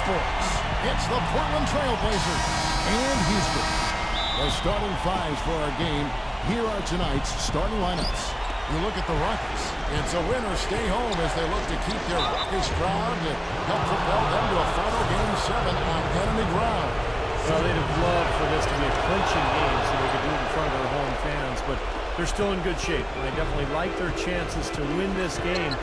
sports, it's the Portland Trail Blazers and Houston. The starting fives for our game. Here are tonight's starting lineups. You look at the Rockets. It's a win or stay home as they look to keep their raucous crowd to help propel them to a final Game 7 on enemy ground. Well, they'd have loved for this to be a clinching game so they could do it in front of their home fans, but they're still in good shape. And they definitely like their chances to win this game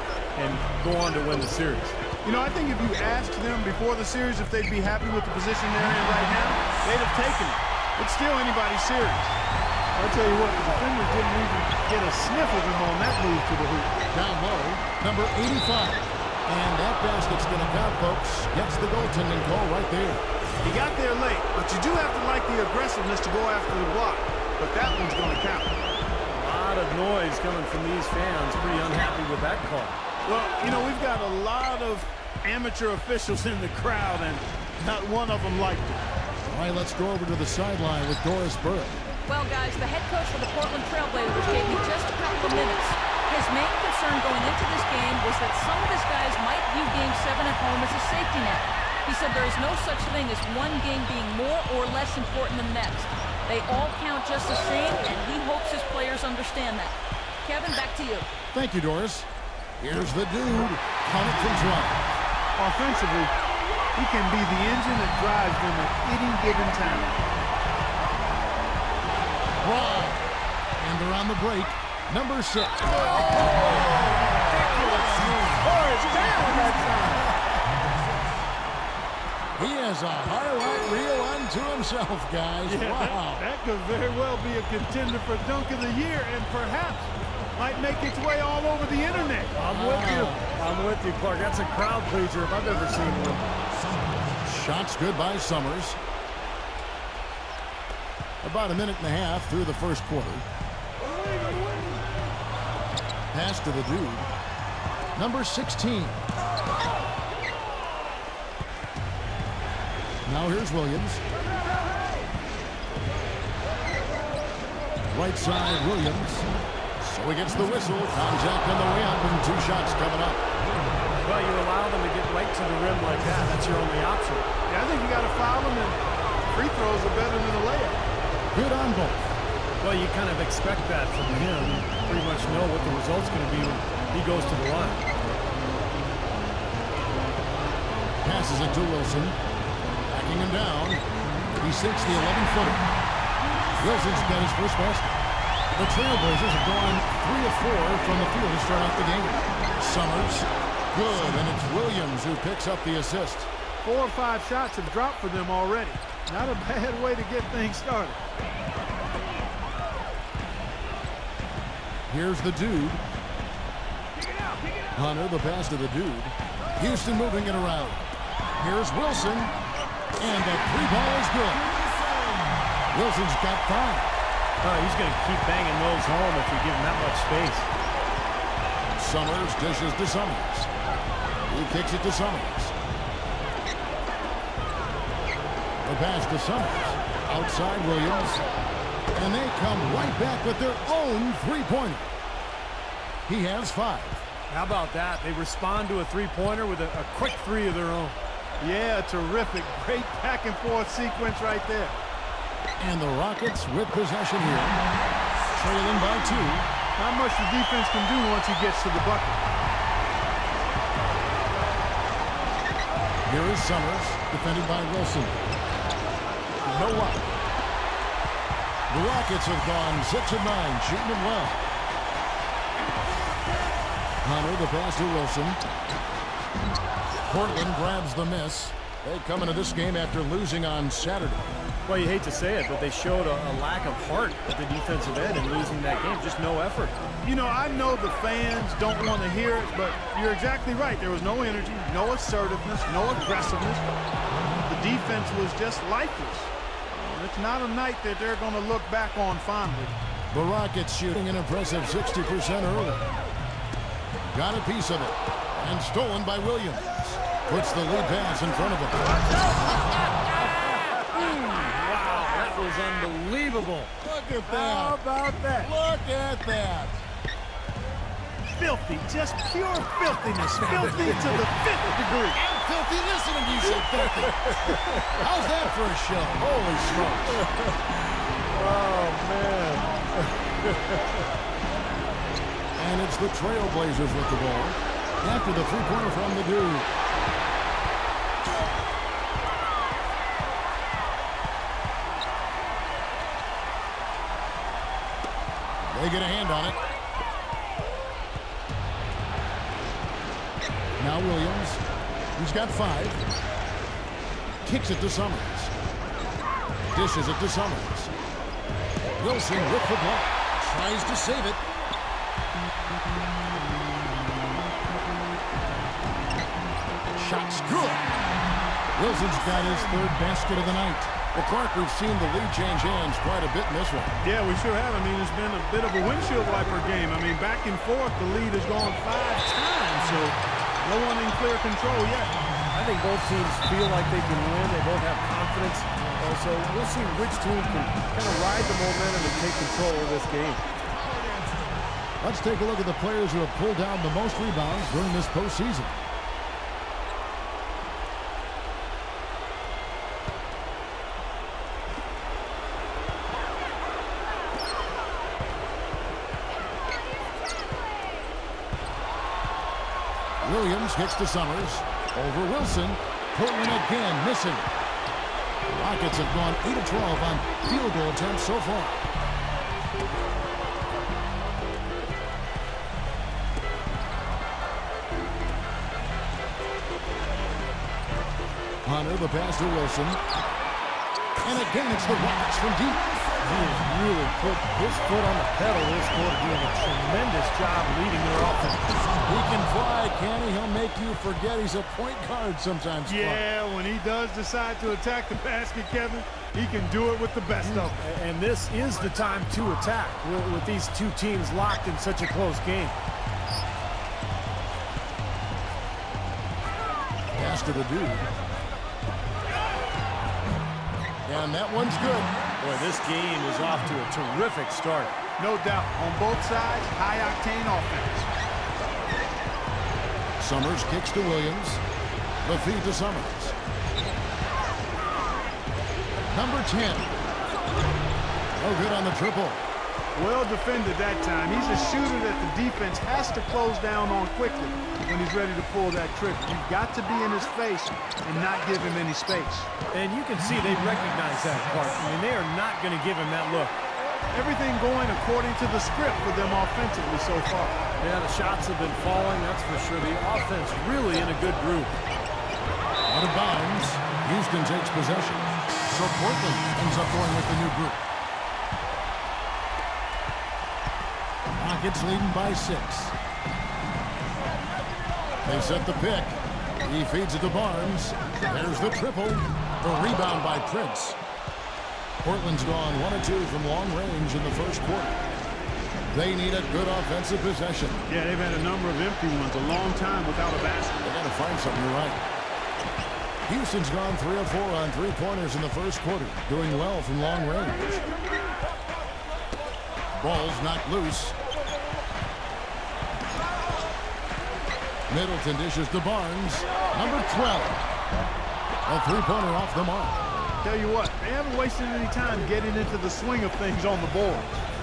and go on to win the series. You know, I think if you asked them before the series if they'd be happy with the position they're in right now, they'd have taken it. It's still anybody's series. I'll tell you what, the defenders didn't even get a sniff of him on that move to the hoop. Down low, number 85. And that basket's going to count, folks. Gets the goaltending call right there. He got there late, but you do have to like the aggressiveness to go after the block. But that one's going to count. A lot of noise coming from these fans. Pretty unhappy with that call. Well, you know, we've got a lot of amateur officials in the crowd, and not one of them liked it. All right, let's go over to the sideline with Doris Burke. Well, guys, the head coach for the Portland Trail Blazers gave me just a couple of minutes. His main concern going into this game was that some of his guys might view Game 7 at home as a safety net. He said there is no such thing as one game being more or less important than the next. They all count just the same, and he hopes his players understand that. Kevin, back to you. Thank you, Doris. Here's the dude, coming from drive. Offensively, he can be the engine that drives them at any given time. Wow. And they're on the break. Number 6. He has a highlight reel unto himself, guys. Yeah, wow. that could very well be a contender for Dunk of the Year and perhaps might make its way all over the internet. I'm with you. I'm with you, Clark. That's a crowd pleaser if I've ever seen one. Shots good by Summers. About a minute and a half through the first quarter. Pass to the dude. Number 16. Now here's Williams. Right side, Williams. So he gets the whistle. Contact on the way up and 2 shots coming up. Well, you allow them to get right to the rim like that. That's your only option. Yeah, I think you got to foul them, and free throws are better than a layup. Good on both. Well, you kind of expect that from him. You pretty much know what the result's going to be when he goes to the line. Passes it to Wilson. Backing him down. He sinks the 11-footer. Wilson's got his first basket. The Trailblazers have gone 3 of 4 from the field to start out the game. Summers, good, and it's Williams who picks up the assist. 4 or 5 shots have dropped for them already. Not a bad way to get things started. Here's the dude. Hunter, the pass to the dude. Houston moving it around. Here's Wilson. And the 3-ball is good. Wilson's got 5. Oh, he's going to keep banging those home if you give him that much space. Summers dishes to Summers. He kicks it to Summers. The pass to Summers. Outside Williams. And they come right back with their own 3-pointer. He has 5. How about that? They respond to a 3-pointer with a quick 3 of their own. Yeah, terrific. Great back-and-forth sequence right there. And the Rockets with possession here. Trailing by 2. Not much the defense can do once he gets to the bucket. Here is Summers, defended by Wilson. No luck. The Rockets have gone 6 of 9, shooting it well. Hunter, the pass to Wilson. Portland grabs the miss. They come into this game after losing on Saturday. Well, you hate to say it, but they showed a lack of heart at the defensive end in losing that game. Just no effort. You know, I know the fans don't want to hear it, but you're exactly right. There was no energy, no assertiveness, no aggressiveness. The defense was just lifeless. It's not a night that they're going to look back on fondly. The Rockets shooting an impressive 60% early. Got a piece of it. And stolen by Williams. Puts the lead pass in front of him. Wow, that was unbelievable. Look at that. How about that? Look at that. Filthy, just pure filthiness. Filthy to the 5th degree. filthy. Listen to you say filthy. How's that for a show? Holy smokes. Oh, man. And it's the Trailblazers with the ball. After the three-pointer from the dude. They get a hand on it. Now Williams. He's got 5. Kicks it to Summers. Dishes it to Summers. Wilson with the block. Tries to save it. Shot's good. Wilson's got his 3rd basket of the night. Well, Clark, we've seen the lead change hands quite a bit in this one. Yeah, we sure have. I mean, it's been a bit of a windshield wiper game. I mean, back and forth, the lead has gone 5 times, so no one in clear control yet. I think both teams feel like they can win. They both have confidence. So we'll see which team can kind of ride the momentum and take control of this game. Let's take a look at the players who have pulled down the most rebounds during this postseason. Williams hits to Summers. Over Wilson. Portland again missing. Rockets have gone 8 of 12 on field goal attempts so far. Hunter, the pass to Wilson. And again, it's the Rockets from deep. He has really put his foot on the pedal this quarter, doing a tremendous job leading their offense. He can fly, can he? He'll make you forget he's a point guard sometimes. Yeah, when he does decide to attack the basket, Kevin, he can do it with the best of them. And this is the time to attack with these two teams locked in such a close game. Pass to the dude. And that one's good. Boy, this game is off to a terrific start. No doubt. On both sides, high-octane offense. Summers kicks to Williams. The feed to Summers. Number 10. No good on the triple. Well defended that time. He's a shooter that the defense has to close down on quickly when he's ready to pull that trigger. You've got to be in his face and not give him any space. And you can see they recognize that part. I mean, they are not going to give him that look. Everything going according to the script for them offensively so far. Yeah, the shots have been falling, that's for sure. The offense really in a good group. Out of bounds. Houston takes possession. So Portland ends up going with the new group. Rockets leading by 6. They set the pick. He feeds it to Barnes. There's the triple. The rebound by Prince. Portland's gone 1 of 2 from long range in the first quarter. They need a good offensive possession. Yeah, they've had a number of empty ones, a long time without a basket. They got to find something. You're right. Houston's gone 3 of 4 on three-pointers in the first quarter, doing well from long range. Ball's knocked loose. Middleton dishes to Barnes. Number 12. A three-pointer off the mark. Tell you what, they haven't wasted any time getting into the swing of things on the board.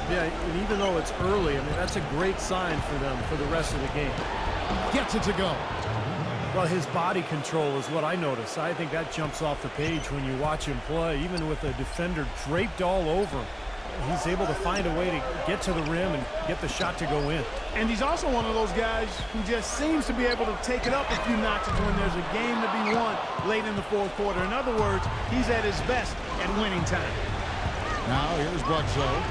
Yeah, and even though it's early, I mean, that's a great sign for them for the rest of the game. Gets it to go. Well, his body control is what I notice. I think that jumps off the page when you watch him play. Even with a defender draped all over, he's able to find a way to get to the rim and get the shot to go in. And he's also one of those guys who just seems to be able to take it up a few notches when there's a game to be won late in the fourth quarter. In other words, he's at his best at winning time. Now here's Bledsoe.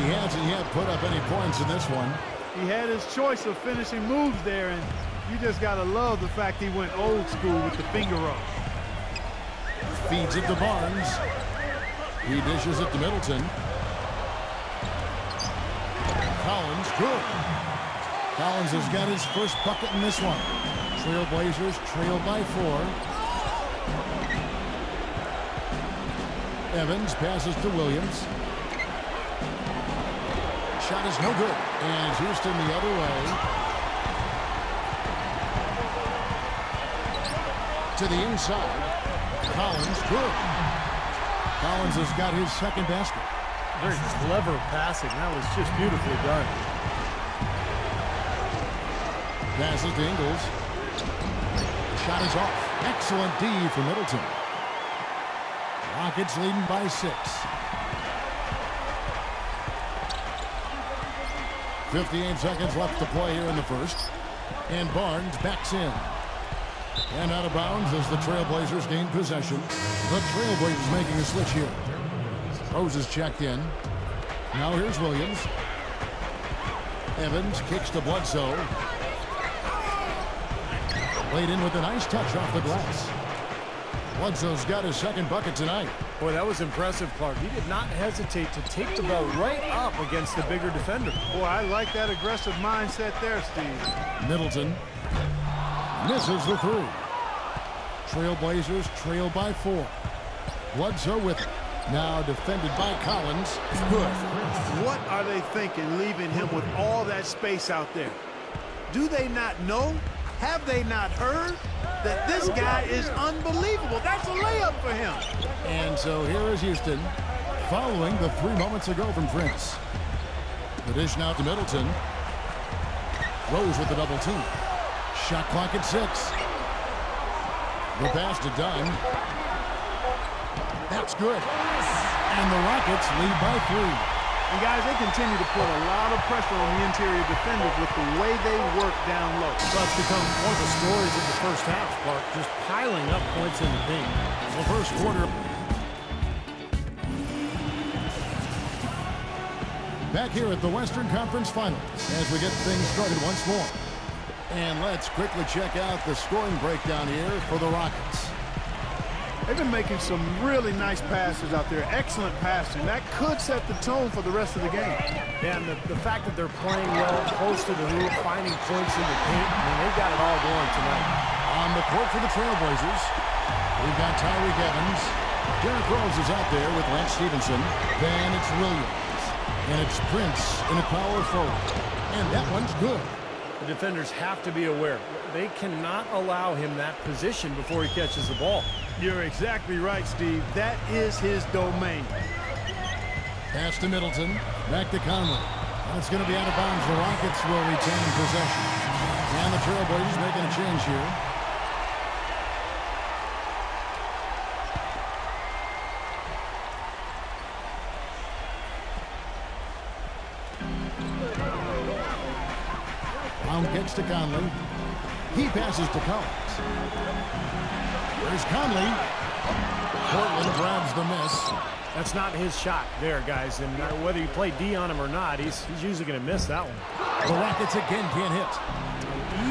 He hasn't yet put up any points in this one. He had his choice of finishing moves there, and you just got to love the fact he went old school with the finger roll. Feeds it to Barnes. He dishes it to Middleton. Collins, good. Collins has got his first bucket in this one. Trailblazers trail by 4. Evans passes to Williams. Shot is no good. And Houston the other way. To the inside. Collins, good. Collins has got his second basket. Very clever passing. That was just beautifully done. Passes to Ingles. Shot is off. Excellent D for Middleton. Rockets leading by 6. 58 seconds left to play here in the first. And Barnes backs in. And out of bounds as the Trailblazers gain possession. The Trailblazers making a switch here. Rose is checked in. Now here's Williams. Evans kicks to Bledsoe. Laid in with a nice touch off the glass. Bledsoe's got his second bucket tonight. Boy, that was impressive, Clark. He did not hesitate to take the ball right up against the bigger defender. Boy, I like that aggressive mindset there, Steve. Middleton misses the 3. Trailblazers trail by 4. Bledsoe with it. Now defended by Collins. Good. What are they thinking leaving him with all that space out there? Do they not know? Have they not heard that this guy is unbelievable? That's a layup for him. And so here is Houston following the 3 moments ago from Prince. The dish now to Middleton. Rose with the double team. Shot clock at 6. The pass to Dunn. That's good. And the Rockets lead by 3. And guys, they continue to put a lot of pressure on the interior defenders with the way they work down low. So it's become one of the stories of the first half, Clark, just piling up points in the paint. The first quarter. Back here at the Western Conference Finals as we get things started once more. And let's quickly check out the scoring breakdown here for the Rockets. They've been making some really nice passes out there. Excellent passing. That could set the tone for the rest of the game. Yeah, and the fact that they're playing well, close to the hoop, finding points in the paint, I mean, they've got it all going tonight. On the court for the Trailblazers, we've got Tyreke Evans. Derrick Rose is out there with Lance Stevenson. Then it's Williams. And it's Prince in a power forward. And that one's good. The defenders have to be aware. They cannot allow him that position before he catches the ball. You're exactly right, Steve. That is his domain. Pass to Middleton. Back to Conley. That's going to be out of bounds. The Rockets will retain possession. And the Trailblazers making a change here. Brown gets to Conley. He passes to Collins. There's Conley. Portland grabs the miss. That's not his shot there, guys. And whether you play D on him or not, he's usually going to miss that one. The Rockets again can't hit.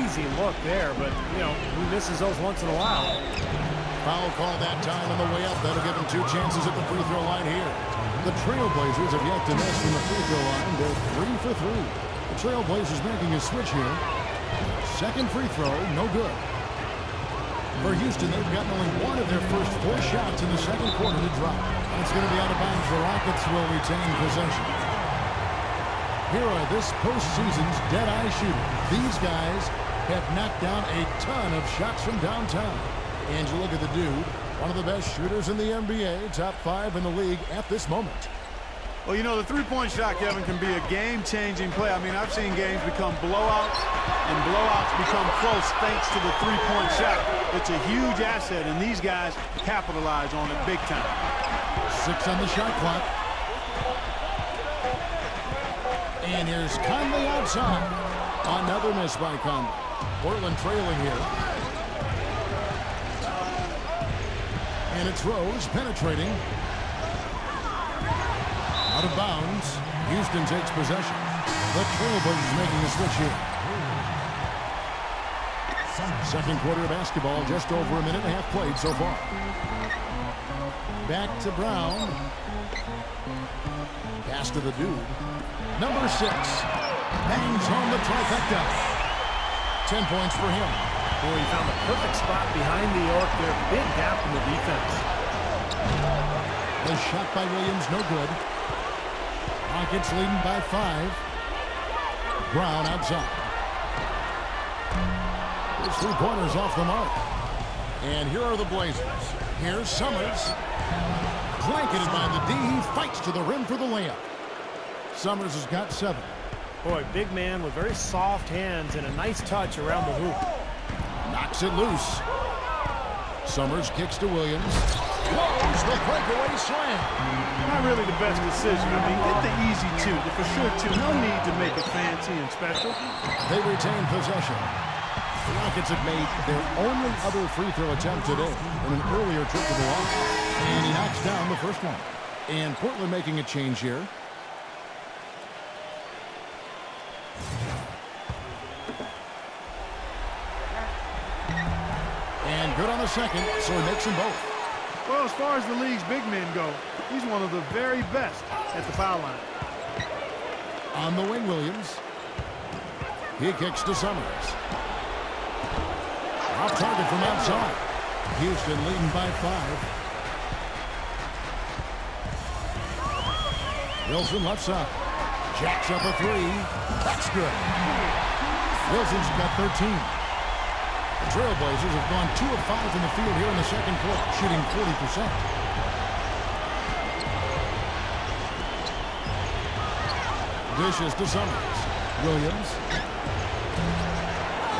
Easy look there, but, you know, he misses those once in a while. Foul call that time on the way up. That'll give him 2 chances at the free throw line here. The Trailblazers have yet to miss from the free throw line. They're 3 for 3. The Trailblazers making a switch here. Second free throw, no good. For Houston, they've gotten only 1 of their first 4 shots in the second quarter to drop. And it's going to be out of bounds. The Rockets will retain possession. Here are this postseason's dead-eye shooters. These guys have knocked down a ton of shots from downtown. And you look at the dude, one of the best shooters in the NBA, top 5 in the league at this moment. Well, you know, the three-point shot, Kevin, can be a game-changing play. I mean, I've seen games become blowouts and blowouts become close thanks to the three-point shot. It's a huge asset, and these guys capitalize on it big time. 6 on the shot clock. And here's Conley outside. Another miss by Conley. Portland trailing here. And it's Rose penetrating. Out of bounds. Houston takes possession. The Trailblazers making a switch here. Second quarter of basketball, just over a minute and a half played so far. Back to Brown. Pass to the dude. Number 6. Bangs home the trifecta. 10 points for him. Boy, he found the perfect spot behind the arc there. Big gap in the defense. The shot by Williams, no good. Rockets leading by 5. Brown outside. His 3-pointers off the mark. And here are the Blazers. Here's Summers. Blanketed by the D. He fights to the rim for the layup. Summers has got 7. Boy, big man with very soft hands and a nice touch around the hoop. Knocks it loose. Summers kicks to Williams. Blows the breakaway slam. Not really the best decision. I mean, get the easy 2, the for sure 2. No need to make it fancy and special. They retain possession. The Rockets have made their only other free throw attempt today in an earlier trip to the line. And he knocks down the first one. And Portland making a change here. And good on the second, so he makes them both. Well, as far as the league's big men go, he's one of the very best at the foul line. On the wing, Williams. He kicks to Summers. Off target from outside. Houston leading by 5. Wilson left side. Jacks up a 3. That's good. Wilson's got 13. The Trailblazers have gone 2 of 5 in the field here in the second quarter, shooting 40%. Dishes to Summers. Williams.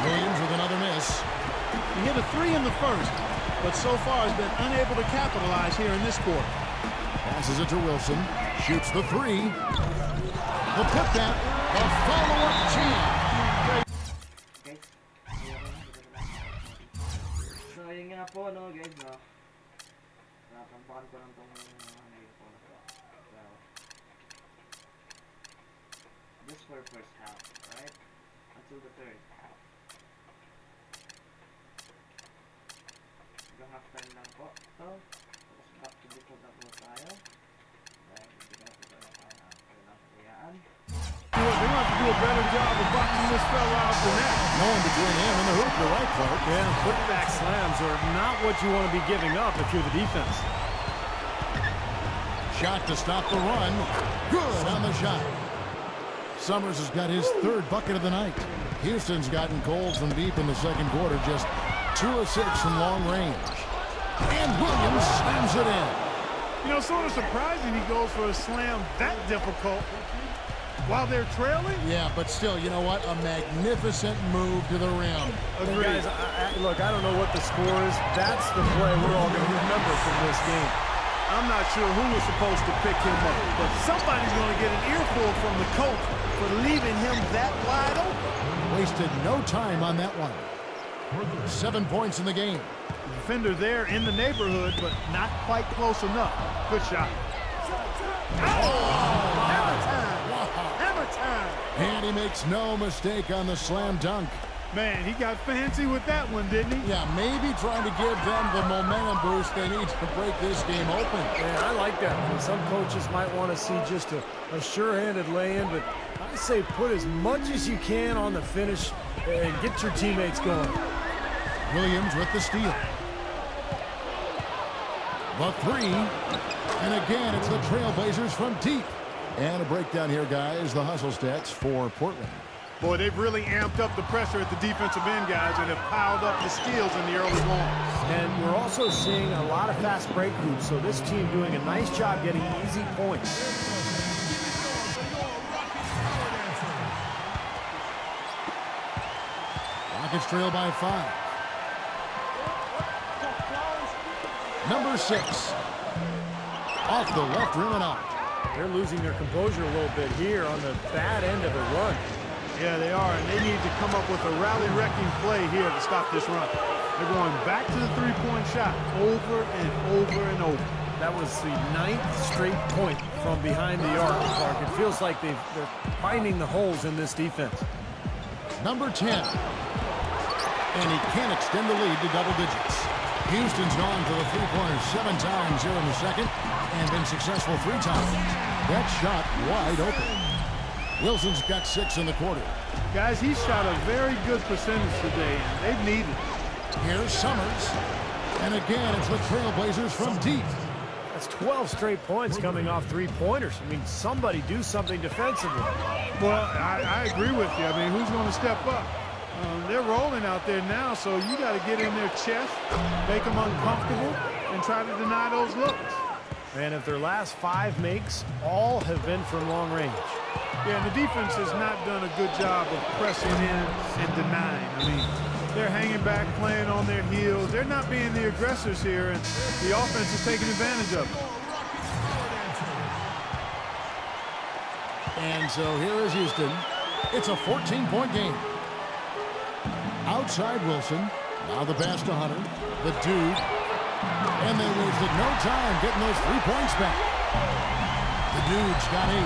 Williams with another miss. He hit a 3 in the first, but so far has been unable to capitalize here in this quarter. Passes it to Wilson. Shoots the 3. The putback. A follow-up jam. So, yun nga po, no, guys, no. Natampakan ko lang itong naging po na to. So, this for first half, right? Until the third half. Hanggang halftime lang po. So, tapos back to default na po tayo. Dahil hindi ka na po tayo kaya ng kailang kayaan. They're going to have to do a better job of boxing this fella out the net. No one between him and the hoop. You're right, Clark. Yeah, putback slams are not what you want to be giving up if you're the defense. Shot to stop the run. Good on the shot. Summers has got his 3rd bucket of the night. Houston's gotten cold from deep in the second quarter. Just 2 of 6 from long range. And Williams slams it in. You know, sort of surprising he goes for a slam that difficult while they're trailing. Yeah, but still, you know what? A magnificent move to the rim. Agreed. Guys, look, I don't know what the score is. That's the play we're all going to remember from this game. I'm not sure who was supposed to pick him up, but somebody's going to get an earful from the coach for leaving him that wide open. Wasted no time on that one. 7 points in the game. The defender there in the neighborhood, but not quite close enough. Good shot. Hammer time! Hammer time! And he makes no mistake on the slam dunk. Man, he got fancy with that one, didn't he? Yeah, maybe trying to give them the momentum boost they need to break this game open. Yeah, I like that. I mean, some coaches might want to see just a sure-handed lay-in, but I say put as much as you can on the finish and get your teammates going. Williams with the steal. The 3. And again, it's the Trailblazers from deep. And a breakdown here, guys. The hustle stats for Portland. Boy, they've really amped up the pressure at the defensive end, guys, and have piled up the steals in the early going. And we're also seeing a lot of fast break hoops, so this team doing a nice job getting easy points. Rockets trail by 5. Number 6. Off the left rim and out. They're losing their composure a little bit here on the bad end of a run. Yeah, they are, and they need to come up with a rally-wrecking play here to stop this run. They're going back to the three-point shot over and over and over. That was the 9th straight point from behind the arc, Clark. It feels like they're finding the holes in this defense. Number 10. And he can't extend the lead to double digits. Houston's gone for the three-pointer 7 times here in the second and been successful 3 times. That shot wide open. Wilson's got 6 in the quarter. Guys, he shot a very good percentage today, and they've needed it. Here's Summers. And again, it's the Trailblazers from deep. That's 12 straight points coming off three-pointers. I mean, somebody do something defensively. Well, I agree with you. I mean, who's going to step up? They're rolling out there now, so you got to get in their chest, make them uncomfortable, and try to deny those looks. And if their last 5 makes, all have been from long range. Yeah, and the defense has not done a good job of pressing in and denying. I mean, they're hanging back, playing on their heels. They're not being the aggressors here, and the offense is taking advantage of it. And so here is Houston. It's a 14-point game. Outside Wilson. Now the pass to Hunter. The dude. And they wasted no time getting those 3 points back. The dude's got 8.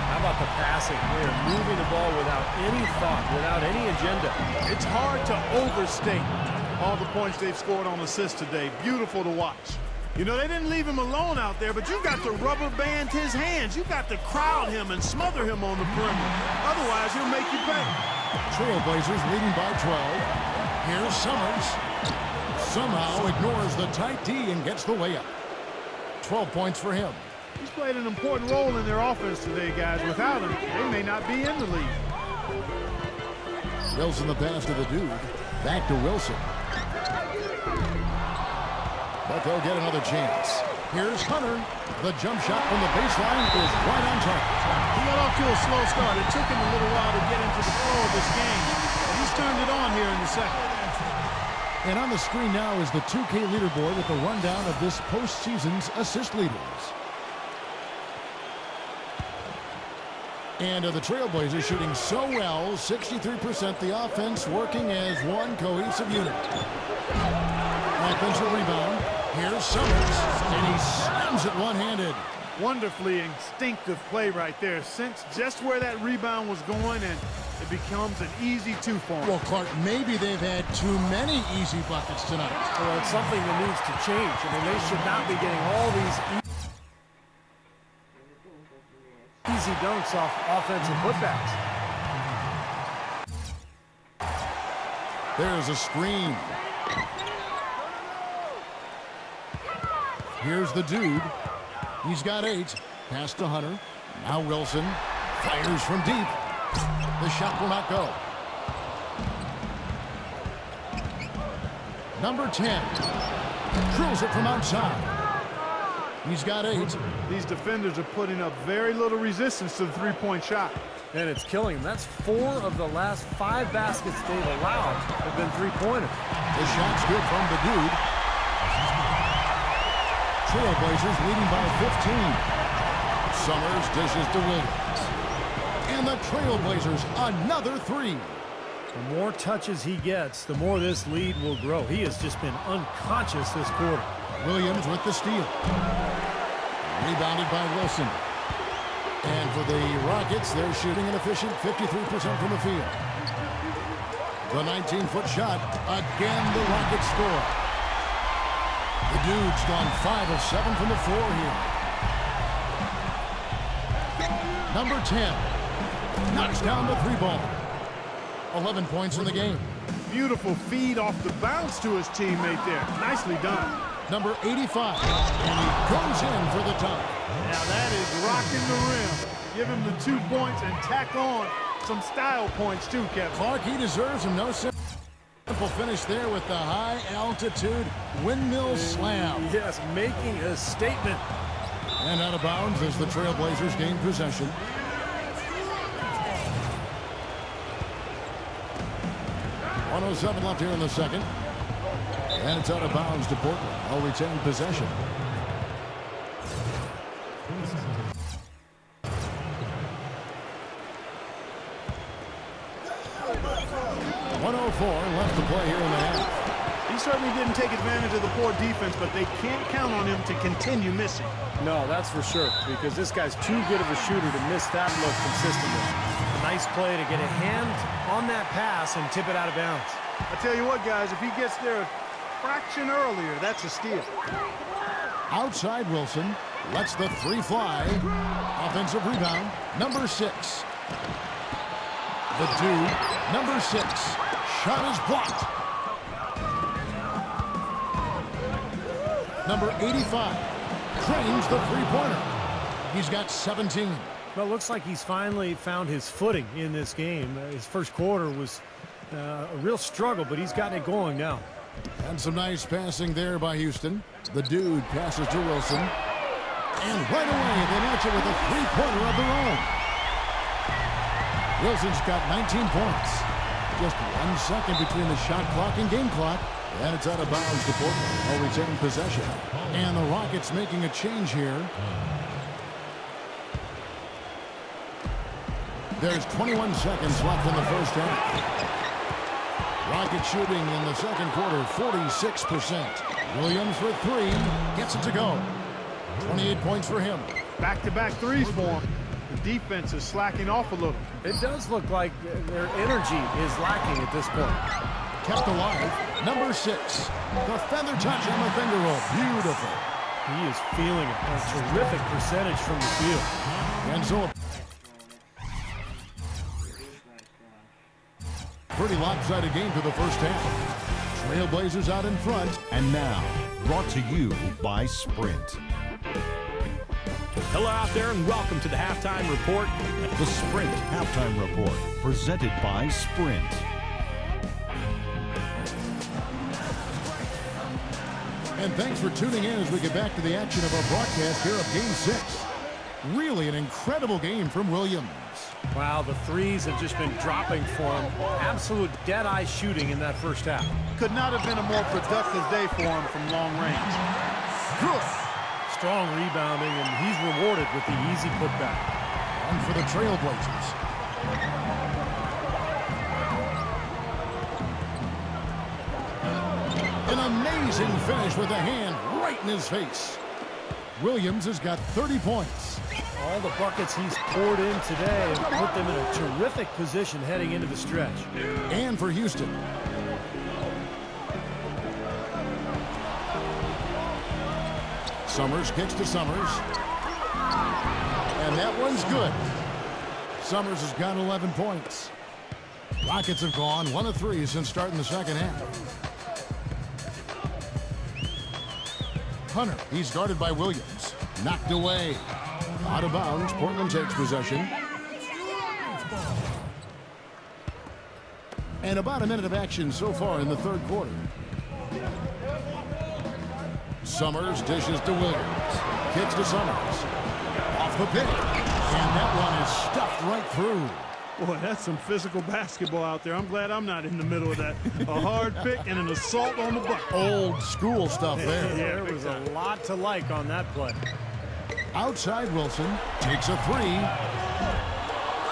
How about the passing? They're moving the ball without any thought, without any agenda. It's hard to overstate all the points they've scored on assists today. Beautiful to watch. You know, they didn't leave him alone out there, but you got to rubber band his hands. You got to crowd him and smother him on the perimeter. Otherwise, he'll make you pay. Trailblazers leading by 12. Here's Summers. Somehow ignores the tight D and gets the layup. 12 points for him. He's played an important role in their offense today, guys. Without him, they may not be in the league. Wilson the pass to the dude. Back to Wilson. But they'll get another chance. Here's Hunter. The jump shot from the baseline is right on target. He got off to a slow start. It took him a little while to get into the flow of this game. He's turned it on here in the second. And on the screen now is the 2K leaderboard with the rundown of this postseason's assist leaders. And the Trailblazers shooting so well, 63%, the offense working as one cohesive unit. Offensive rebound. Here's Summers, and he slams it one-handed. Wonderfully instinctive play right there. Sense just where that rebound was going, and it becomes an easy 2 for him. Well, Clark, maybe they've had too many easy buckets tonight. Well, it's something that needs to change. I mean, they should not be getting all these easy dunks off offensive putbacks. There's a screen. Here's the dude. He's got 8. Pass to Hunter. Now Wilson fires from deep. The shot will not go. Number 10. Drills it from outside. He's got 8. These defenders are putting up very little resistance to the three-point shot. And it's killing them. That's 4 of the last 5 baskets they've allowed have been three-pointers. The shot's good from the dude. Trailblazers leading by 15. Summers dishes to Williams. And the Trailblazers another 3. The more touches he gets, the more this lead will grow. He has just been unconscious this quarter. Williams with the steal. Rebounded by Wilson. And for the Rockets, they're shooting an efficient 53% from the field. The 19-foot shot. Again, the Rockets score. The dude's gone 5 of 7 from the floor here. Number 10 knocks down the 3-ball. 11 points in the game. Beautiful feed off the bounce to his teammate there. Nicely done. Number 85, and he goes in for the dunk. Now that is rocking the rim. Give him the 2 points and tack on some style points too, Kevin. Clark, he deserves them. No simple finish there with the high-altitude windmill slam. Yes, making a statement. And out of bounds as the Trailblazers gain possession. .107 left here in the second. And it's out of bounds to Portland. I'll retain possession. .104 left to play here in the half. He certainly didn't take advantage of the poor defense, but they can't count on him to continue missing. No, that's for sure, because this guy's too good of a shooter to miss that look consistently. A nice play to get a hand on that pass and tip it out of bounds. I tell you what, guys, if he gets there a fraction earlier, that's a steal. Outside Wilson lets the 3 fly. Offensive rebound, number 6. The dude, number 6. Shot is blocked. Number 85 trains the 3-pointer. He's got 17. Well, it looks like he's finally found his footing in this game. His first quarter was A real struggle, but he's gotten it going now. And some nice passing there by Houston. The dude passes to Wilson. And right away, they match it with a three-pointer of their own. Wilson's got 19 points. Just 1 second between the shot clock and game clock. And it's out of bounds to Portland. Will retain possession. And the Rockets making a change here. There's 21 seconds left in the first half. Rockets shooting in the second quarter, 46%. Williams for three. Gets it to go. 28 points for him. Back-to-back threes for him. The defense is slacking off a little. It does look like their energy is lacking at this point. Kept alive. Number 6. The feather touch on the finger roll. Beautiful. He is feeling a terrific percentage from the field. And so pretty lopsided game for the first half. Trailblazers out in front. And now, brought to you by Sprint. Hello out there and welcome to the Halftime Report. The Sprint Halftime Report, presented by Sprint. And thanks for tuning in as we get back to the action of our broadcast here of Game 6. Really an incredible game from Williams. Wow, the threes have just been dropping for him. Absolute dead-eye shooting in that first half. Could not have been a more productive day for him from long range. Good. Strong rebounding, and he's rewarded with the easy putback. And for the Trailblazers. An amazing finish with a hand right in his face. Williams has got 30 points. All the buckets he's poured in today have put them in a terrific position heading into the stretch. And for Houston. Summers kicks to Summers. And that one's good. Summers has got 11 points. Rockets have gone 1 of 3 since starting the second half. Hunter, he's guarded by Williams. Knocked away. Out of bounds, Portland takes possession. And about a minute of action so far in the third quarter. Summers dishes to Williams. Kicks to Summers. Off the pick. And that one is stuffed right through. Boy, that's some physical basketball out there. I'm glad I'm not in the middle of that. A hard pick and an assault on the bucket. Old school stuff there. There was a lot to like on that play. Outside Wilson takes a three.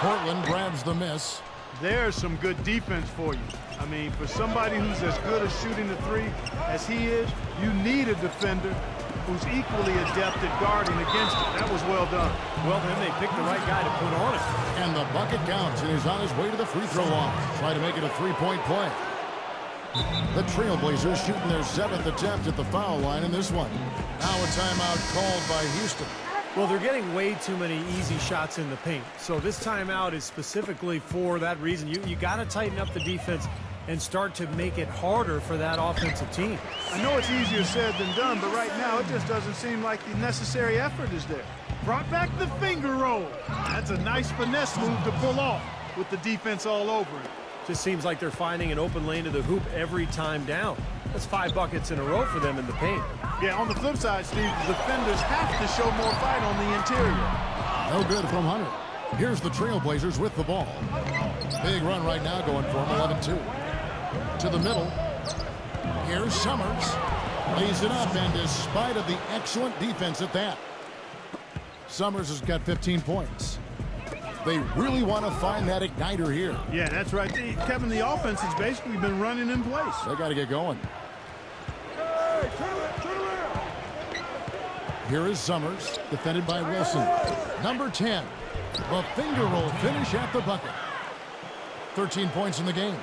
Portland grabs the miss. There's some good defense for you. I mean, for somebody who's as good at shooting the three as he is, you need a defender who's equally adept at guarding against it. That was well done. Well, then they picked the right guy to put on it. And the bucket counts, and he's on his way to the free throw line. Try to make it a three-point play. The Trailblazers shooting their 7th attempt at the foul line in this one. Now a timeout called by Houston. Well, they're getting way too many easy shots in the paint. So this timeout is specifically for that reason. You got to tighten up the defense and start to make it harder for that offensive team. I know it's easier said than done, but right now it just doesn't seem like the necessary effort is there. Brought back the finger roll. That's a nice finesse move to pull off with the defense all over it. Just seems like they're finding an open lane to the hoop every time down. That's 5 buckets in a row for them in the paint. Yeah, on the flip side, Steve, the defenders have to show more fight on the interior. No good from Hunter. Here's the Trailblazers with the ball. Big run right now going for them, 11-2. To the middle. Here's Summers. Lays it up, and despite of the excellent defense at that, Summers has got 15 points. They really want to find that igniter here. Yeah, that's right. Kevin, the offense has basically been running in place. They got to get going. Here is Summers, defended by Wilson. Number 10, the finger roll finish at the bucket. 13 points in the game.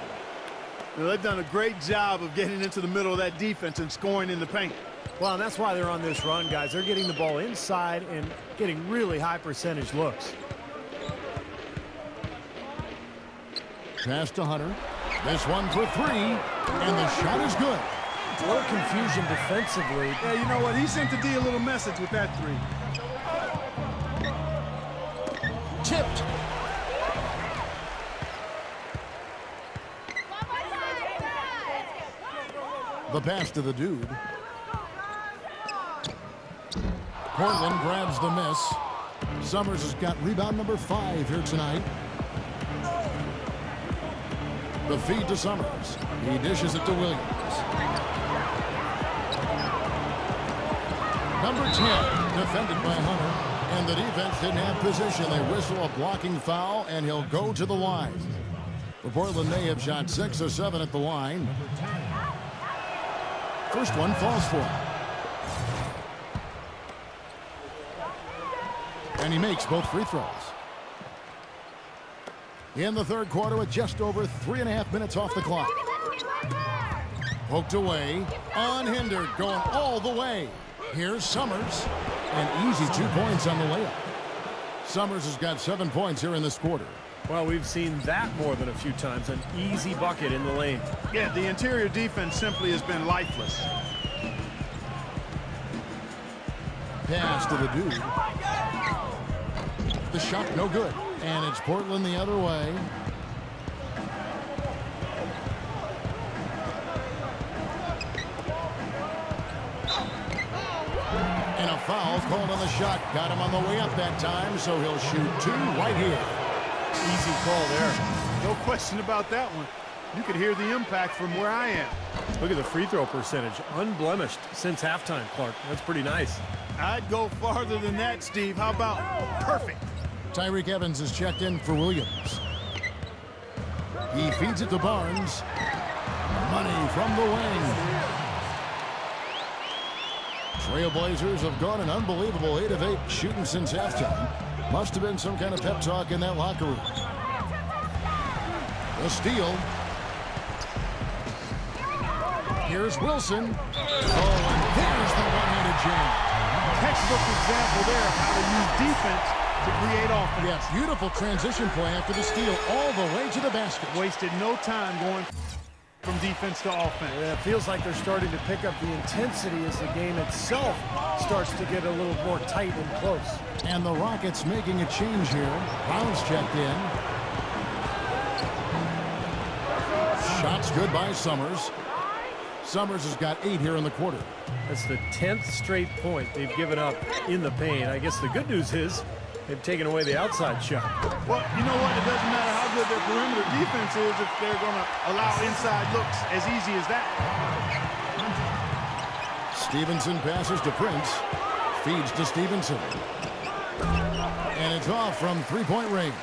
Well, they've done a great job of getting into the middle of that defense and scoring in the paint. Well, and that's why they're on this run, guys. They're getting the ball inside and getting really high percentage looks. Pass to Hunter. This one for 3, and the shot is good. A little confusion defensively. Yeah, you know what? He sent the D a little message with that 3. Tipped. The pass to the dude. Portland grabs the miss. Summers has got rebound number 5 here tonight. The feed to Summers. He dishes it to Williams. Number 10, defended by Hunter. And the defense didn't have position. They whistle a blocking foul, and he'll go to the line. For Portland, they have shot 6 or 7 at the line. First one falls for him. And he makes both free throws. In the third quarter with just over 3.5 minutes off the clock. Poked away, unhindered, going all the way. Here's Summers. An easy 2 points on the layup. Summers has got 7 points here in this quarter. Well, we've seen that more than a few times. An easy bucket in the lane. Yeah, the interior defense simply has been lifeless. Pass to the dude. The shot no good. And it's Portland the other way. And a foul called on the shot. Got him on the way up that time, so he'll shoot 2 right here. Easy call there. No question about that one. You could hear the impact from where I am. Look at the free throw percentage. Unblemished since halftime, Clark. That's pretty nice. I'd go farther than that, Steve. How about perfect? Tyreke Evans is checked in for Williams. He feeds it to Barnes. Money from the wing. Trailblazers have gone an unbelievable 8 of 8 shooting since halftime. Must have been some kind of pep talk in that locker room. The steal. Here's Wilson. Oh, and there's the one-handed jam. Textbook example there of how to use defense to create offense. Yeah, beautiful transition play after the steal all the way to the basket. Wasted no time going from defense to offense. Yeah, it feels like they're starting to pick up the intensity as the game itself starts to get a little more tight and close. And the Rockets making a change here. Brown's checked in. Shots good by Summers. Summers has got 8 here in the quarter. That's the 10th straight point they've given up in the paint. I guess the good news is they've taken away the outside shot. Well, you know what? It doesn't matter how good their perimeter defense is if they're going to allow inside looks as easy as that. Stevenson passes to Prince. Feeds to Stevenson. And it's off from three-point range.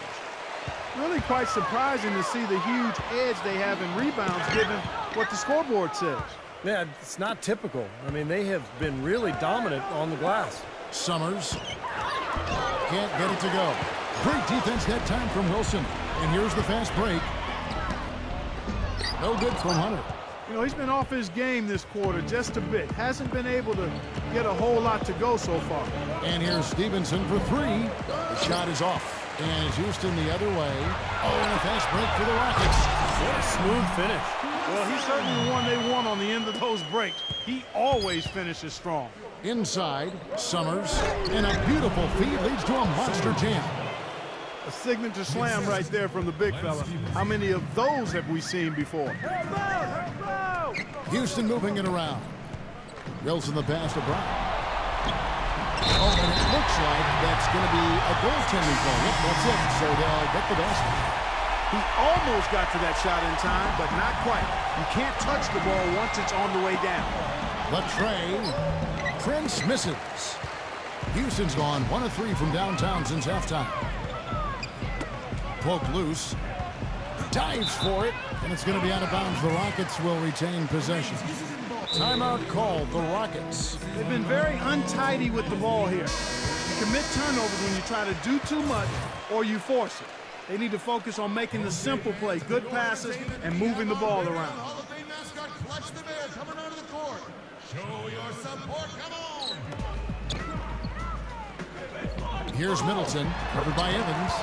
Really quite surprising to see the huge edge they have in rebounds given what the scoreboard says. Yeah, it's not typical. I mean, they have been really dominant on the glass. Summers can't get it to go. Great defense that time from Wilson. And here's the fast break. No good from Hunter. You know, he's been off his game this quarter just a bit. Hasn't been able to get a whole lot to go so far. And here's Stevenson for 3. The shot is off. And it's Houston the other way. Oh, and a fast break for the Rockets. What a smooth finish. Well, he's certainly the one they want on the end of those breaks. He always finishes strong. Inside, Summers. And a beautiful feed leads to a monster jam. A signature slam right there from the big fella. How many of those have we seen before? Houston moving it around. Wilson the pass to Brown. Oh, and it looks like that's going to be a goaltending call. Yep, that's it. So they'll get the basket. He almost got to that shot in time, but not quite. You can't touch the ball once it's on the way down. Latrey. Prince misses. Houston's gone 1 of 3 from downtown since halftime. Poked loose. Dives for it, and it's going to be out of bounds. The Rockets will retain possession. Timeout called, the Rockets. They've been very untidy with the ball here. You commit turnovers when you try to do too much or you force it. They need to focus on making the simple play, good passes, and moving the ball around. Hall of Fame mascot Clutch the Bear coming onto the court. Show your support, come on! Here's Middleton, covered by Evans.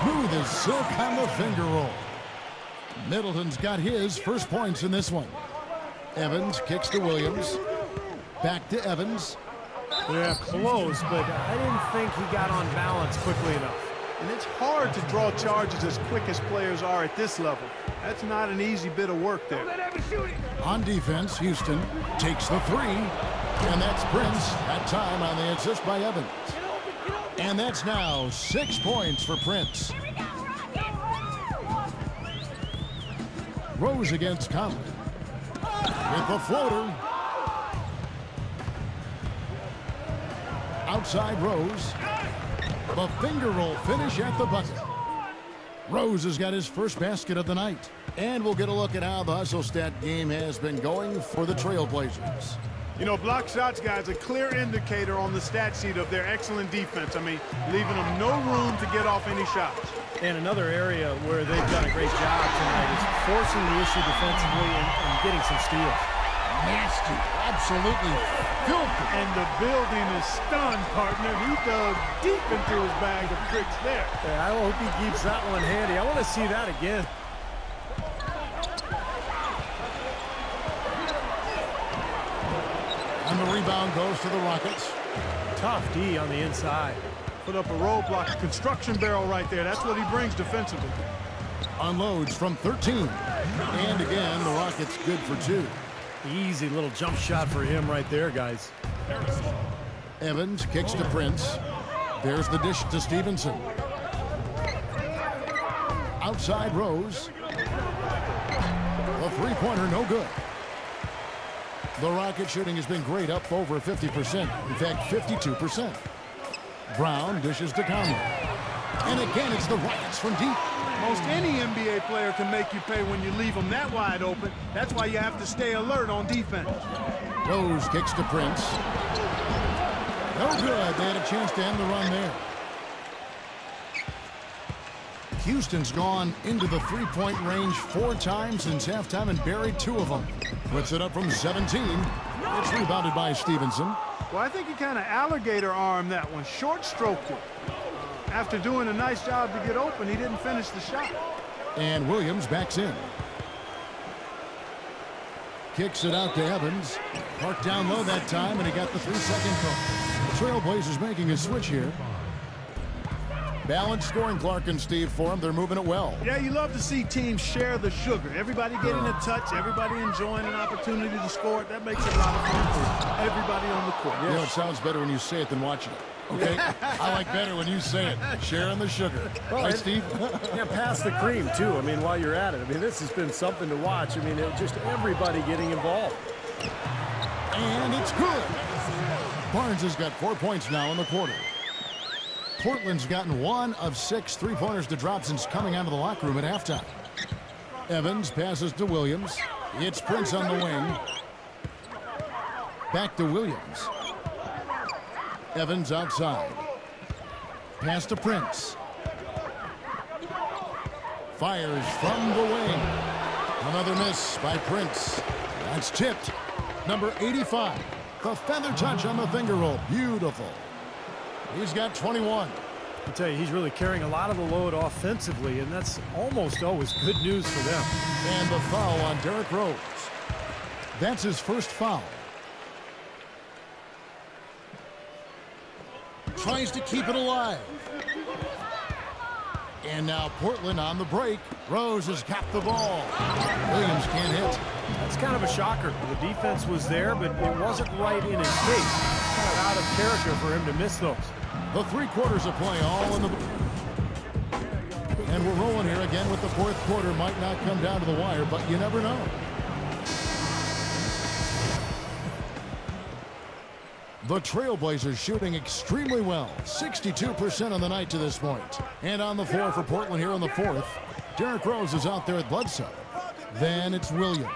Smooth as silk on the finger roll. Middleton's got his first points in this one. Evans kicks to Williams. Back to Evans. Yeah, close, but I didn't think he got on balance quickly enough. And it's hard to draw charges as quick as players are at this level. That's not an easy bit of work there. On defense, Houston takes the three. And that's Prince. That time on the assist by Evans. And that's now 6 points for Prince. Rose against Conley. With the floater. Outside Rose. The finger roll finish at the bucket. Rose has got his first basket of the night. And we'll get a look at how the hustle stat game has been going for the Trailblazers. You know, block shots, guys, a clear indicator on the stat sheet of their excellent defense. I mean, leaving them no room to get off any shots. And another area where they've done a great job tonight is forcing the issue defensively and getting some steals. Nasty, absolutely filthy. And the building is stunned, partner. He dug deep into his bag of tricks there. I hope he keeps that one handy. I want to see that again. And the rebound goes to the Rockets. Tough D on the inside. Put up a roadblock, a construction barrel right there. That's what he brings defensively. Unloads from 13. And again, the Rockets good for 2. Easy little jump shot for him right there, guys. Evans kicks to Prince. There's the dish to Stevenson. Outside Rose. The three-pointer no good. The Rocket shooting has been great, up over 50%. In fact, 52%. Brown dishes to Conley. And again, it's the Rockets from deep. Most any NBA player can make you pay when you leave them that wide open. That's why you have to stay alert on defense. Rose kicks to Prince. No good. They had a chance to end the run there. Houston's gone into the three-point range 4 times since halftime and buried 2 of them. Puts it up from 17. It's rebounded by Stevenson. Well, I think he kind of alligator armed that one, short-stroked it. After doing a nice job to get open, he didn't finish the shot. And Williams backs in. Kicks it out to Evans. Parked down low that time, and he got the 3-second call. The Trailblazers making a switch here. Balanced scoring, Clark and Steve, for them. They're moving it well. Yeah, you love to see teams share the sugar. Everybody getting a touch, everybody enjoying an opportunity to score it. That makes it a lot of fun for everybody on the court. You know, it sounds better when you say it than watching it. Okay? I like better when you say it. Sharing the sugar. Right, Steve? Yeah, pass the cream, too. I mean, while you're at it. I mean, this has been something to watch. I mean, just everybody getting involved. And it's good. Barnes has got 4 points now in the quarter. Portland's gotten 1 of 6 three-pointers to drop since coming out of the locker room at halftime. Evans passes to Williams. It's Prince on the wing. Back to Williams. Evans outside. Pass to Prince. Fires from the wing. Another miss by Prince. That's tipped. Number 85. The feather touch on the finger roll. Beautiful. He's got 21. I tell you, he's really carrying a lot of the load offensively, and that's almost always good news for them. And the foul on Derrick Rose. That's his first foul. Tries to keep it alive. And now Portland on the break. Rose has got the ball. Williams can't hit. That's kind of a shocker. The defense was there, but it wasn't right in his face. Kind of out of character for him to miss those. The 3 quarters of play all in the... And we're rolling here again with the 4th quarter. Might not come down to the wire, but you never know. The Trailblazers shooting extremely well. 62% on the night to this point. And on the floor for Portland here in the 4th. Derrick Rose is out there at Bledsoe. Then it's Williams.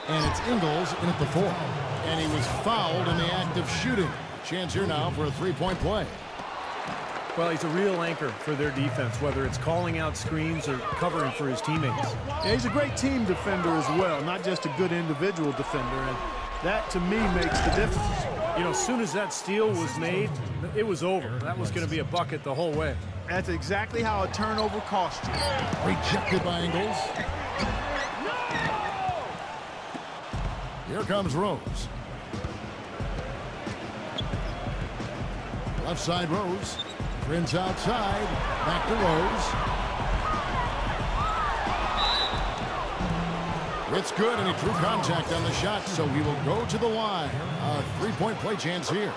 And it's Ingles in at the 4. And he was fouled in the act of shooting. Chance here now for a 3-point play. Well, he's a real anchor for their defense, whether it's calling out screens or covering for his teammates. Yeah, he's a great team defender as well, not just a good individual defender. And that, to me, makes the difference. You know, as soon as that steal was made, it was over. That was going to be a bucket the whole way. That's exactly how a turnover costs you. Rejected by Ingles. Here comes Rose. Left side Rose. Prince outside. Back to Rose. It's good, and he drew contact on the shot, so he will go to the line. A three-point play chance here.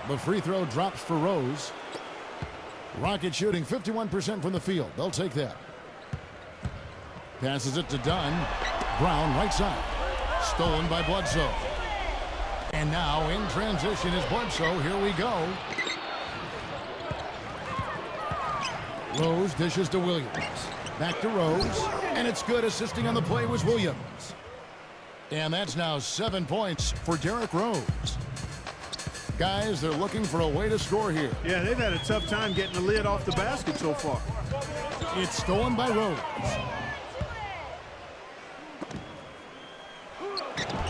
The free throw drops for Rose. Rockets shooting 51% from the field. They'll take that. Passes it to Dunn. Brown right side. Stolen by Bledsoe. And now in transition is Bledsoe. Here we go. Rose dishes to Williams. Back to Rose. And it's good. Assisting on the play was Williams. And that's now 7 points for Derrick Rose. Guys, they're looking for a way to score here. Yeah, they've had a tough time getting the lid off the basket so far. It's stolen by Rose.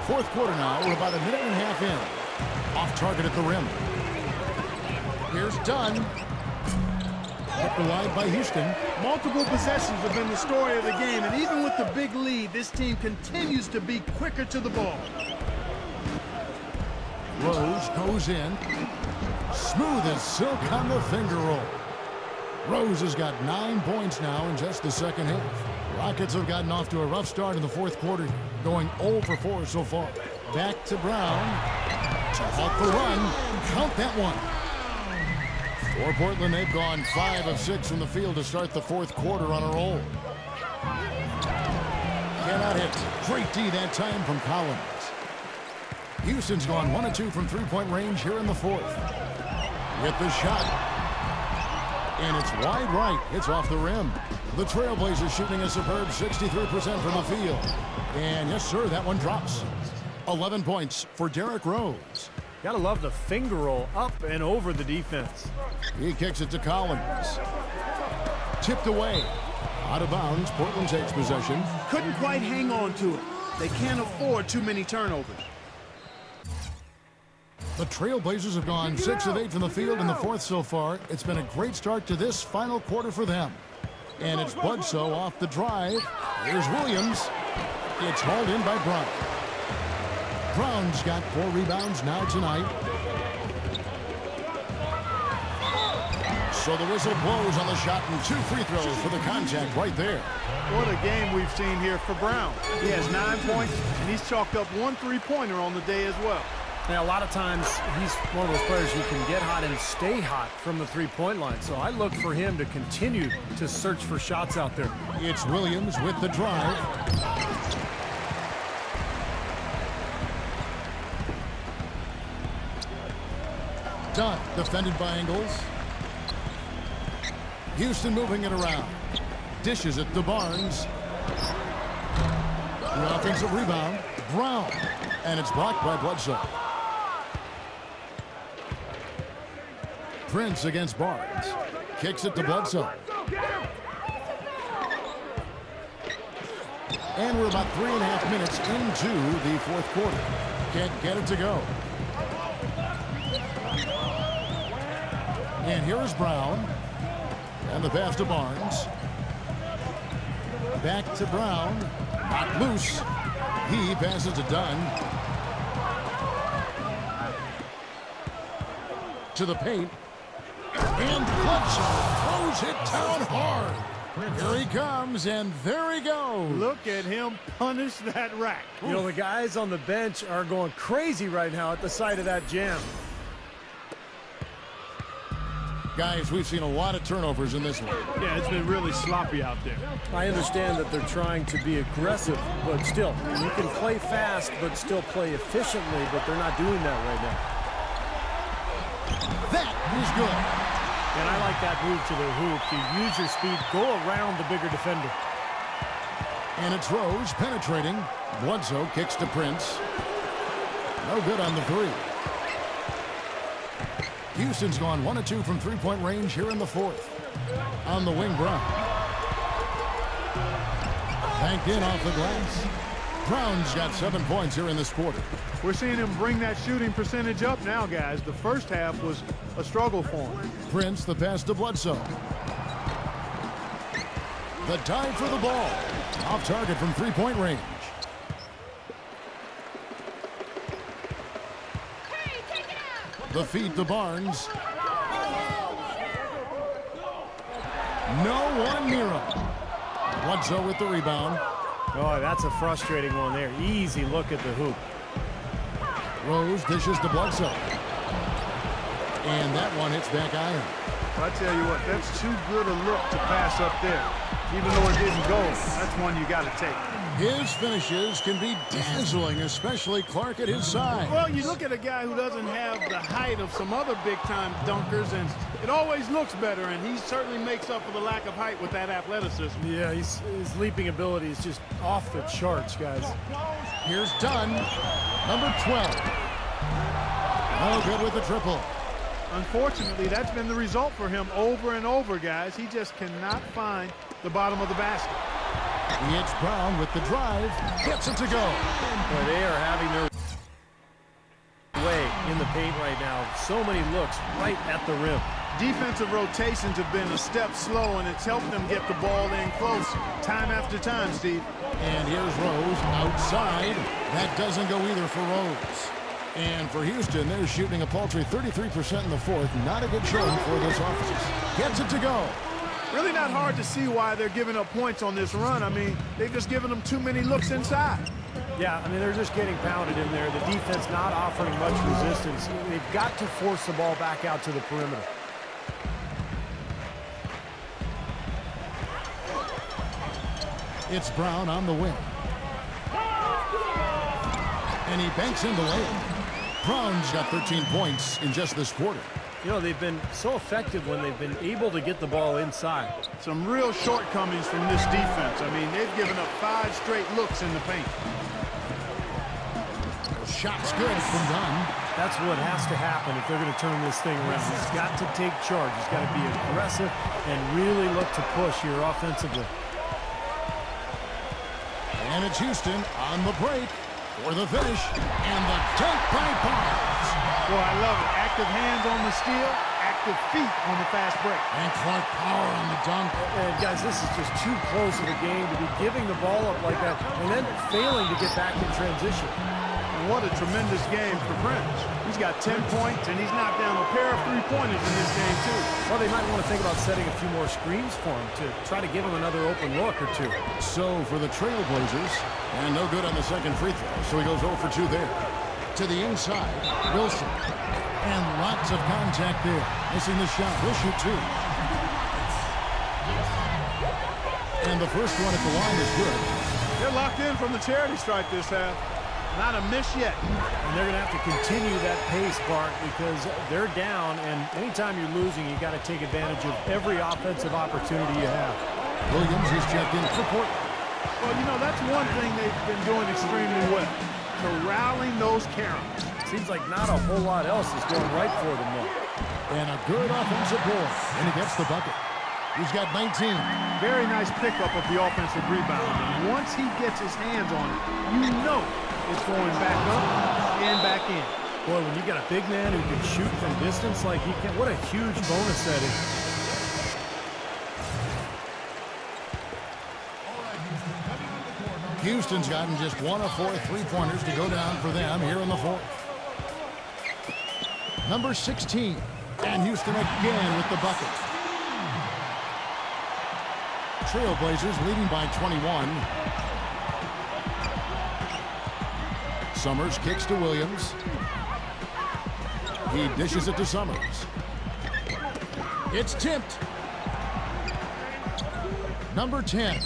Fourth quarter now. We're about a minute and a half in. Off target at the rim. Here's Dunn. Kept wide by Houston. Multiple possessions have been the story of the game, and even with the big lead, this team continues to be quicker to the ball. Rose goes in. Smooth as silk on the finger roll. Rose has got 9 points now in just the second half. Rockets have gotten off to a rough start in the fourth quarter, going 0 for 4 so far. Back to Brown. To halt the run. Count that one. For Portland, they've gone 5 of 6 from the field to start the fourth quarter on a roll. Cannot hit. Great D that time from Collins. Houston's gone 1 of 2 from three-point range here in the fourth. With the shot. And it's wide right. It's off the rim. The Trailblazers shooting a superb 63% from the field. And yes, sir, that one drops. 11 points for Derrick Rose. Gotta love the finger roll up and over the defense. He kicks it to Collins. Tipped away. Out of bounds. Portland takes possession. Couldn't quite hang on to it. They can't afford too many turnovers. The Trailblazers have gone 6 of 8 from the field in the fourth so far. It's been a great start to this final quarter for them. And it's Bledsoe off the drive. Here's Williams. It's hauled in by Brown. Brown's got 4 rebounds now tonight. So the whistle blows on the shot and 2 free throws for the contact right there. What a game we've seen here for Brown. He has 9 points, and he's chalked up 1 3-pointer on the day as well. Now, a lot of times, he's one of those players who can get hot and stay hot from the three-point line. So I look for him to continue to search for shots out there. It's Williams with the drive. Dunn defended by Ingles. Houston moving it around. Dishes it to Barnes. The offensive rebound. Brown. And it's blocked by Bledsoe. Prince against Barnes. Kicks it to Bledsoe. And we're about 3.5 minutes into the fourth quarter. Can't get it to go. And here's Brown. And the pass to Barnes. Back to Brown. Not loose. He passes to Dunn. To the paint. And Bledsoe throws it down hard. Here he comes, and there he goes. Look at him punish that rack. You know, the guys on the bench are going crazy right now at the sight of that jam. Guys, we've seen a lot of turnovers in this one. Yeah, it's been really sloppy out there. I understand that they're trying to be aggressive, but still, you can play fast but still play efficiently, but they're not doing that right now. That is good. And I like that move to the hoop. You use your speed, go around the bigger defender. And it's Rose penetrating. Bledsoe kicks to Prince. No good on the three. Houston's gone 1 of 2 from three-point range here in the fourth. On the wing, Brown. Banked in off the glass. Brown's got 7 points here in this quarter. We're seeing him bring that shooting percentage up now, guys. The first half was a struggle for him. Prince, the pass to Bledsoe. The dive for the ball. Off target from three-point range. The feed to Barnes. No one near him. Bledsoe with the rebound. Oh, that's a frustrating one there. Easy look at the hoop. Rose dishes to Bledsoe. And that one hits back iron. I tell you what, that's too good a look to pass up there. Even though it didn't go, that's one you got to take. His finishes can be dazzling, especially Clark at his side. Well, you look at a guy who doesn't have the height of some other big-time dunkers, and it always looks better, and he certainly makes up for the lack of height with that athleticism. Yeah, his leaping ability is just off the charts, guys. Here's Dunn, number 12. No good with the triple. Unfortunately, that's been the result for him over and over, guys. He just cannot find the bottom of the basket. It's Brown with the drive. Gets it to go. Boy, they are having their way in the paint right now. So many looks right at the rim. Defensive rotations have been a step slow, and it's helped them get the ball in close time after time, Steve. And here's Rose outside. That doesn't go either for Rose. And for Houston, they're shooting a paltry 33% in the fourth. Not a good showing for this offense. Gets it to go. Really not hard to see why they're giving up points on this run. I mean, they've just given them too many looks inside. Yeah, I mean, they're just getting pounded in there. The defense not offering much resistance. They've got to force the ball back out to the perimeter. It's Brown on the wing. And he banks in the layup. Brown's got 13 points in just this quarter. You know, they've been so effective when they've been able to get the ball inside. Some real shortcomings from this defense. I mean, they've given up 5 straight looks in the paint. Shot's good from Dunn. That's what has to happen if they're going to turn this thing around. He's got to take charge. He's got to be aggressive and really look to push here offensively. And it's Houston on the break for the finish. And the dunk by Barnes. Boy, I love it. Active hands on the steal, active feet on the fast break. And Clark power on the dunk. And guys, this is just too close of a game to be giving the ball up like that and then failing to get back in transition. And what a tremendous game for Prince. He's got 10 points, and he's knocked down a pair of three-pointers in this game, too. Well, they might want to think about setting a few more screens for him to try to give him another open look or two. So for the Trailblazers, and no good on the second free throw, so he goes 0 for 2 there. To the inside, Wilson. And lots of contact there. Missing the shot. He'll shoot 2. And the first one at the line is good. They're locked in from the charity stripe this half. Not a miss yet. And they're going to have to continue that pace, Bart, because they're down, and anytime you're losing, you got to take advantage of every offensive opportunity you have. Williams is checked in for Portland. Well, you know, that's one thing they've been doing extremely well. Corralling those Karens. Seems like not a whole lot else is going right for them, though. And a good offensive board. And he gets the bucket. He's got 19. Very nice pickup of the offensive rebound. And once he gets his hands on it, you know it's going back up and back in. Boy, when you got a big man who can shoot from distance like he can, what a huge bonus that is. Houston's gotten just 1 of 4 3-pointers to go down for them here in the fourth. Number 16. And Houston again with the bucket. Trailblazers leading by 21. Summers kicks to Williams. He dishes it to Summers. It's tipped. Number 10.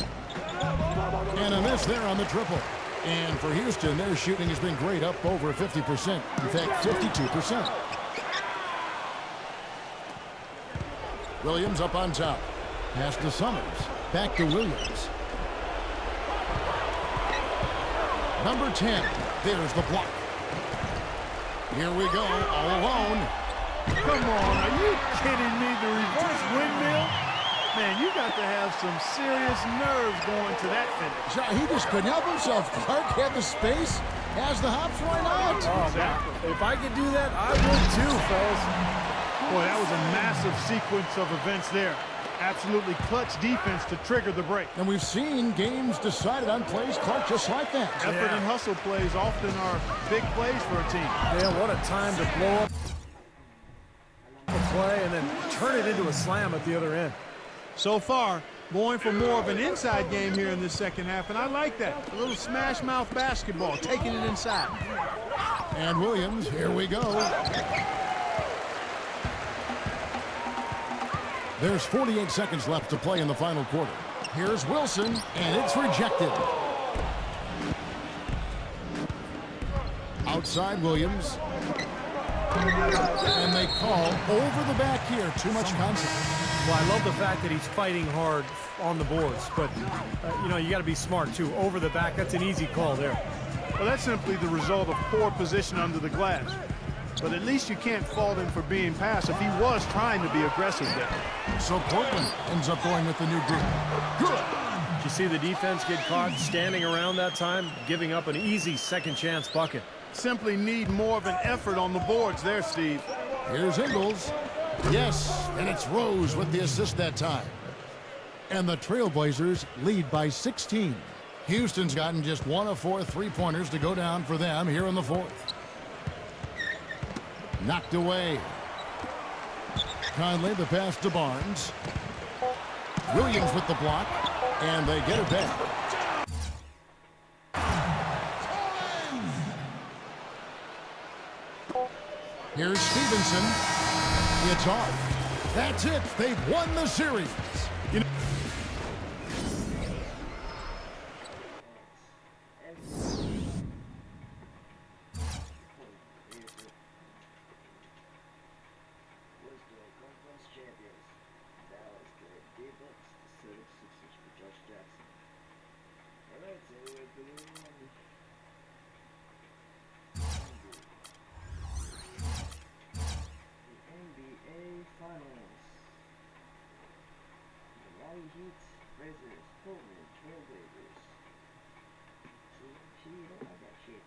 And a miss there on the triple. And for Houston, their shooting has been great, up over 50%. In fact, 52%. Williams up on top. Pass to Summers. Back to Williams. Number 10. There's the block. Here we go, all alone. Come on, are you kidding me? The reverse windmill? Man, you got to have some serious nerves going to that finish. He just couldn't help himself. Clark had the space, has the hops, why not? Oh, exactly. If I could do that, I would too, fellas. Boy, that was a massive sequence of events there. Absolutely clutch defense to trigger the break. And we've seen games decided on plays, Clark, just like that. Effort and hustle plays often are big plays for a team. Yeah, what a time to blow up a play and then turn it into a slam at the other end. So far, going for more of an inside game here in this second half, and I like that. A little smash mouth basketball, taking it inside. And Williams, here we go. There's 48 seconds left to play in the final quarter. Here's Wilson, and it's rejected. Outside Williams. And they call over the back here. Too much contact. Well, I love the fact that he's fighting hard on the boards, but, you know, you got to be smart, too. Over the back, that's an easy call there. Well, that's simply the result of poor position under the glass. But at least you can't fault him for being passive. He was trying to be aggressive there. So Portland ends up going with the new group. Good. Did you see the defense get caught standing around that time, giving up an easy second chance bucket? Simply need more of an effort on the boards there, Steve. Here's Ingles. Yes, and it's Rose with the assist that time. And the Trailblazers lead by 16. Houston's gotten just 1 of 4 3-pointers to go down for them here in the fourth. Knocked away. Conley the pass to Barnes. Williams with the block, and they get it back. Here's Stevenson. It's off. That's it. They've won the series. You know, Heat, Blazers, Portland, Trailblazers. See, you don't like that shit.